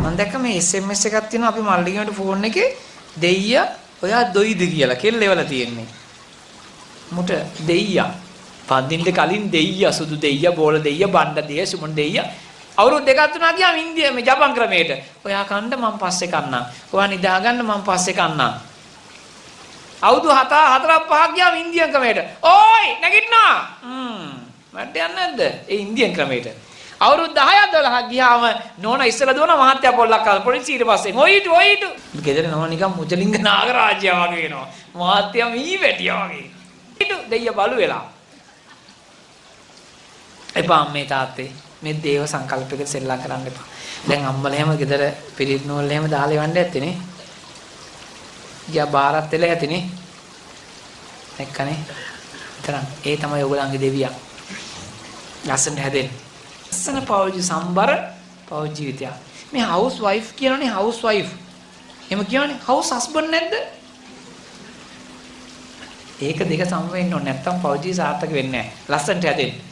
මම දැක්ක මේ SMS එකක් තියෙනවා අපි මල්ලිගමට ෆෝන් එකේ දෙයියා ඔයා දොයිද කියලා කෙල්ලෙවල තියෙන්නේ. මුට දෙයියා පන්දින්ට කලින් දෙයියා සුදු දෙයියා බෝල දෙයියා බණ්ඩ දෙයියා සුමන් දෙයියා අවුරුදු දෙකක් තුනක් ගියාම ඉන්දියා මේ ජපන් ක්‍රමයට. ඔයා කන්න මම පස්සේ කන්නම්. ඔයා නිදා ගන්න මම පස්සේ කන්නම්. අවුරුදු 4-5ක් ගියාම ඉන්දියන් ක්‍රමයට. ඕයි නැගිටිනවා. මට යන්නේ නැද්ද? ඒ ඉන්දියන් ක්‍රමයට. අවුරුදු 10ක් 12ක් ගියාම නෝනා ඉස්සලා දුවන මහත්තයා පොල්ලක් අල්ල පොලිසියට පස්සේ ඔයිටු. ගෙදර නෝනා නිකන් මුචලිංග නාගරාජ්‍ය වගේ වෙනවා. මහත්තයා මී වැටියා වගේ. ඔයිටු දෙයියා බලු වෙලා. එපා මේ තාත්තේ මේ දේව සංකල්පයකට සෙල්ලම් කරන්න එපා. දැන් අම්මලා එහෙම ගෙදර පිරිත් නෝල් එහෙම දාලා යවන්න ඇත්තේ නේ. ගියා බාරත් වෙලා ඇතිනේ. එක්කනේ. විතරක් ඒ තමයි ඔයගොල්ලන්ගේ දෙවියා. ලස්සනට හැදෙන්නේ. ලස්සන පෞජි සම්බර පෞජි ජීවිතය. මේ හවුස් වයිෆ් කියනනේ හවුස් වයිෆ්. එහෙම කියවනේ හවුස් හස්බන්ඩ් නැද්ද? ඒක දෙක සම වෙන්න ඕනේ නැත්තම් පෞජි සාර්ථක වෙන්නේ නැහැ. ලස්සනට හැදෙන්නේ.